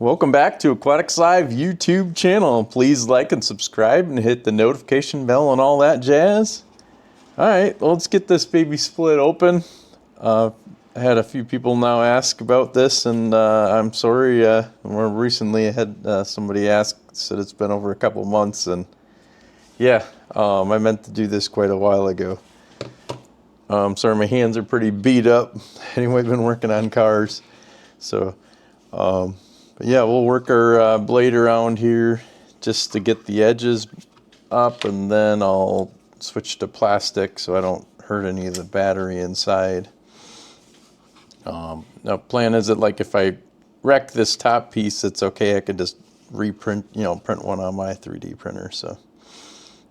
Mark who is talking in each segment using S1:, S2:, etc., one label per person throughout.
S1: Welcome back to Aquatics Live YouTube channel. Please like and subscribe and hit the notification bell and all that jazz. Alright, well, let's get this baby split open. I had a few people now ask about this, and I'm sorry, more recently I had somebody ask, said it's been over a couple months, and yeah, I meant to do this quite a while ago. Sorry, my hands are pretty beat up. Anyway, I've been working on cars, so but yeah, we'll work our blade around here just to get the edges up, and then I'll switch to plastic so I don't hurt any of the battery inside. Now, plan is that, like, if I wreck this top piece, it's okay. I could just reprint, print one on my 3D printer, so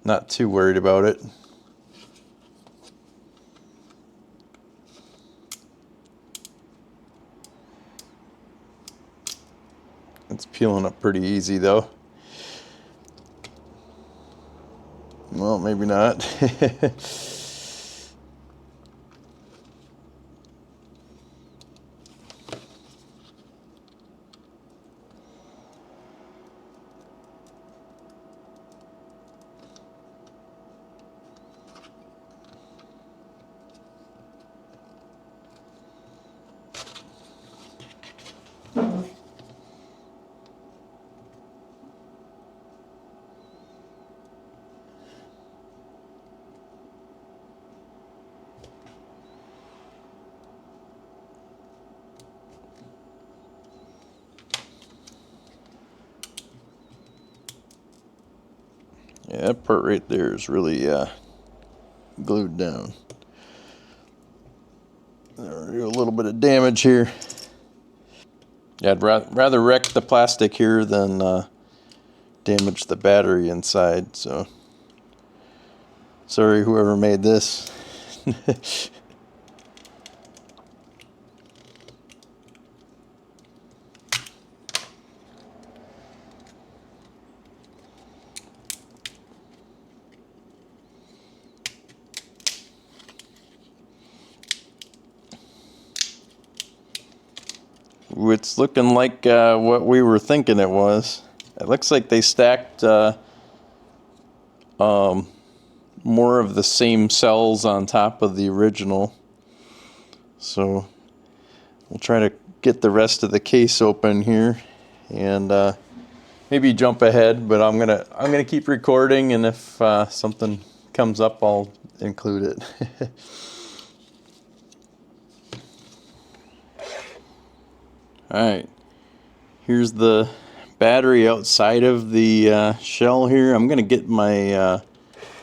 S1: not too worried about it. It's peeling up pretty easy though. Well, maybe not. Yeah, that part right there is really glued down. There's a little bit of damage here. Yeah, I'd rather wreck the plastic here than damage the battery inside, so sorry whoever made this. It's looking like what we were thinking it was. It looks like they stacked more of the same cells on top of the original. So we'll try to get the rest of the case open here and maybe jump ahead, but I'm gonna keep recording, and if something comes up, I'll include it. Alright, here's the battery outside of the shell here. I'm going to get my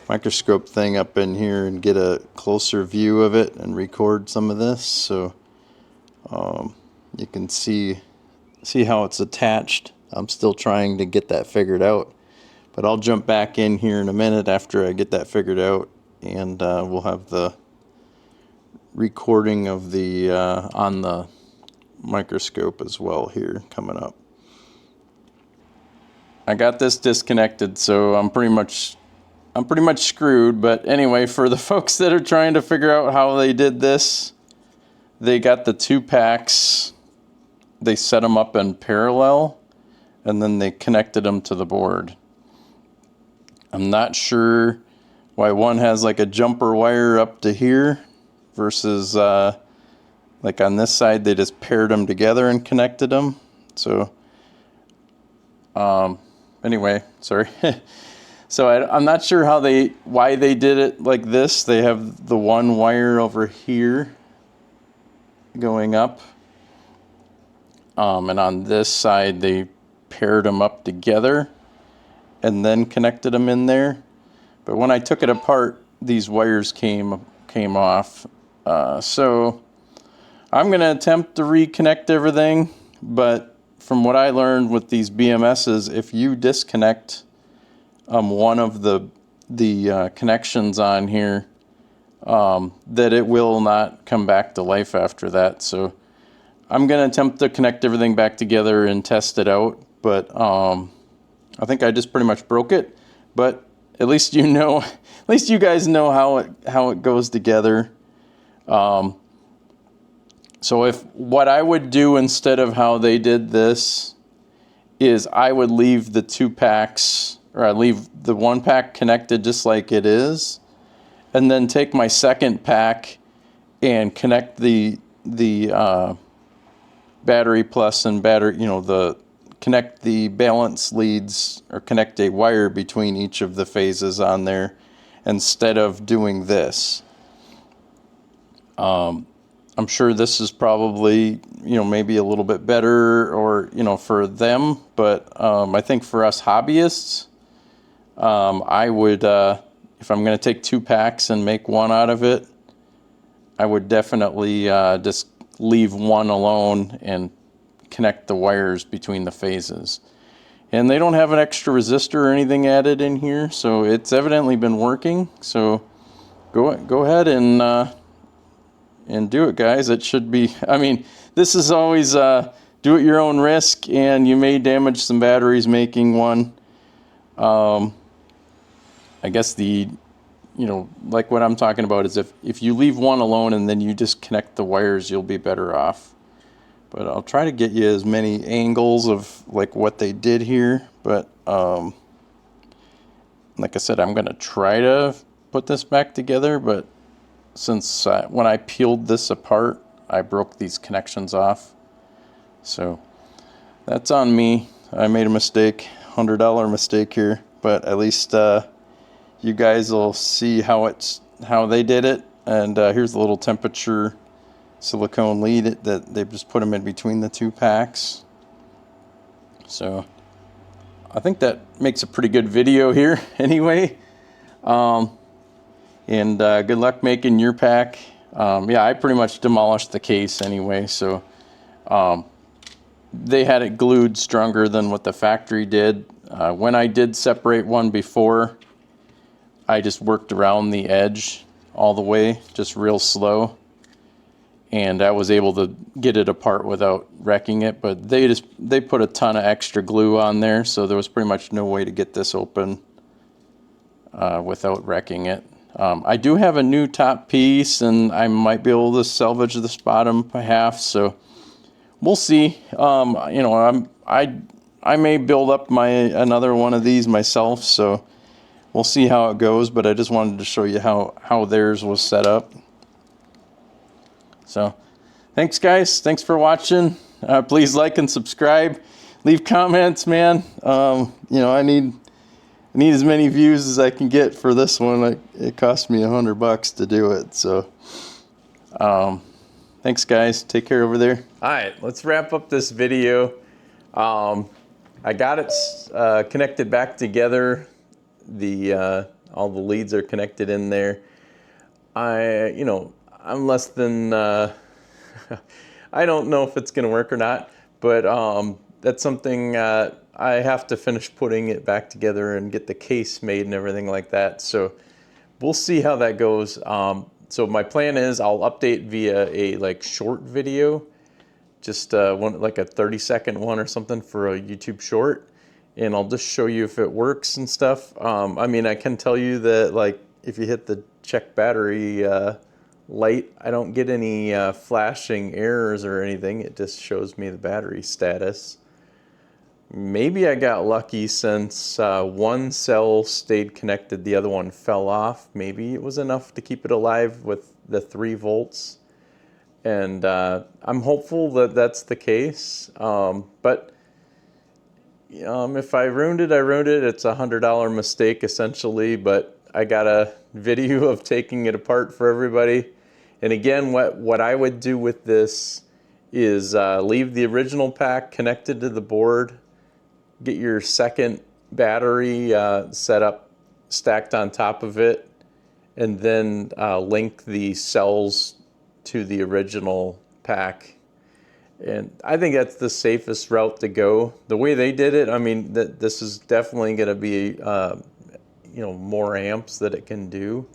S1: microscope thing up in here and get a closer view of it and record some of this, so you can see how it's attached. I'm still trying to get that figured out, but I'll jump back in here in a minute after I get that figured out, and we'll have the recording of the on the microscope as well here coming up. I got this disconnected, so I'm pretty much screwed, but anyway, for the folks that are trying to figure out how they did this, they got the two packs, they set them up in parallel, and then they connected them to the board. I'm not sure why one has like a jumper wire up to here versus like on this side, they just paired them together and connected them. So, anyway, sorry. So I'm not sure why they did it like this. They have the one wire over here going up. And on this side, they paired them up together and then connected them in there. But when I took it apart, these wires came off. So I'm going to attempt to reconnect everything, but from what I learned with these BMSs, if you disconnect one of the connections on here, that it will not come back to life after that. So I'm going to attempt to connect everything back together and test it out, but I think I just pretty much broke it. But at least you guys know how it goes together. So what I would do instead of how they did this is I would leave the 2 packs, or I leave the 1 pack connected just like it is, and then take my 2nd pack and connect the battery plus and battery, connect the balance leads, or connect a wire between each of the phases on there instead of doing this. I'm sure this is probably, maybe a little bit better, or, for them, but I think for us hobbyists, I would, if I'm going to take 2 packs and make 1 out of it, I would definitely just leave 1 alone and connect the wires between the phases. And they don't have an extra resistor or anything added in here, so it's evidently been working. So go ahead and do it, guys. It should be, this is always do at your own risk, and you may damage some batteries making one. I guess like what I'm talking about is if you leave 1 alone and then you just connect the wires, you'll be better off. But I'll try to get you as many angles of like what they did here. But like I said, I'm going to try to put this back together, but since when I peeled this apart, I broke these connections off. So that's on me. I made a mistake, $100 mistake here, but at least you guys will see how they did it. And here's a little temperature silicone lead that they just put them in between the 2 packs. So I think that makes a pretty good video here anyway. And good luck making your pack. Yeah, I pretty much demolished the case anyway, so they had it glued stronger than what the factory did. When I did separate one before, I just worked around the edge all the way, just real slow. And I was able to get it apart without wrecking it, but they put a ton of extra glue on there, so there was pretty much no way to get this open without wrecking it. I do have a new top piece, and I might be able to salvage this bottom half, so we'll see. I may build up another one of these myself, so we'll see how it goes, but I just wanted to show you how theirs was set up. So thanks, guys. Thanks for watching. Please like and subscribe. Leave comments, man. I need as many views as I can get for this one. It cost me $100 to do it. So thanks, guys. Take care over there. All right, let's wrap up this video. I got it connected back together. All the leads are connected in there. I'm less than, I don't know if it's going to work or not, but that's something I have to finish putting it back together and get the case made and everything like that. So we'll see how that goes. So my plan is I'll update via a short video, just one, like a 30-second one or something for a YouTube short, and I'll just show you if it works and stuff. I can tell you that if you hit the check battery light, I don't get any flashing errors or anything. It just shows me the battery status. Maybe I got lucky since one cell stayed connected, the other one fell off. Maybe it was enough to keep it alive with the 3 volts. And I'm hopeful that that's the case. But if I ruined it, I ruined it. It's a $100 mistake essentially, but I got a video of taking it apart for everybody. And again, what I would do with this is leave the original pack connected to the board, get your second battery set up, stacked on top of it, and then link the cells to the original pack. And I think that's the safest route to go. The way they did it, this is definitely going to be more amps that it can do.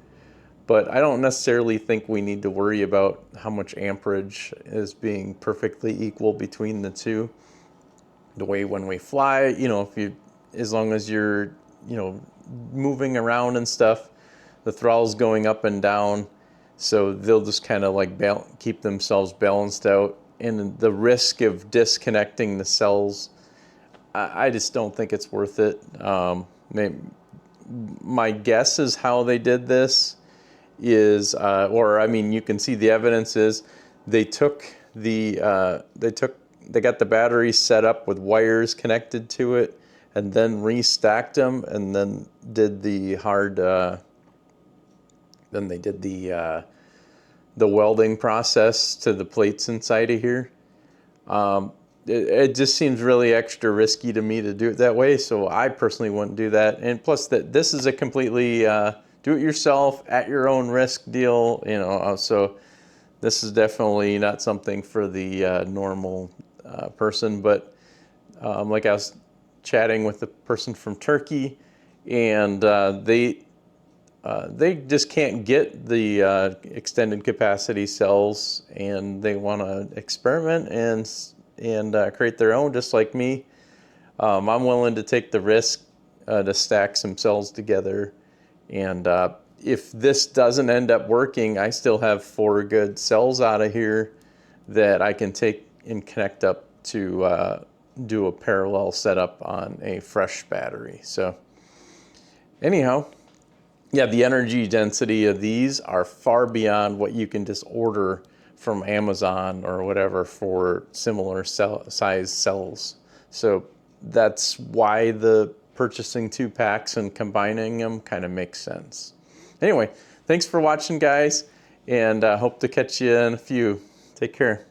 S1: But I don't necessarily think we need to worry about how much amperage is being perfectly equal between the two. The way when we fly, as long as you're, moving around and stuff, the throttle's going up and down, so they'll just kind of keep themselves balanced out. And the risk of disconnecting the cells I just don't think it's worth it. My guess is how they did this is, or I mean, you can see the evidence is they took the they got the batteries set up with wires connected to it, and then restacked them, and then did the hard. Then they did the welding process to the plates inside of here. It just seems really extra risky to me to do it that way, so I personally wouldn't do that. And plus, that this is a completely do-it-yourself, at your own risk deal, you know. So this is definitely not something for the normal person. But like I was chatting with a person from Turkey, and they just can't get the extended capacity cells, and they want to experiment and create their own, just like me. I'm willing to take the risk to stack some cells together, and if this doesn't end up working, I still have 4 good cells out of here that I can take and connect up to do a parallel setup on a fresh battery. So anyhow, yeah, the energy density of these are far beyond what you can just order from Amazon or whatever for similar size cells. So that's why the purchasing 2 packs and combining them kind of makes sense. Anyway, thanks for watching, guys, and hope to catch you in a few. Take care.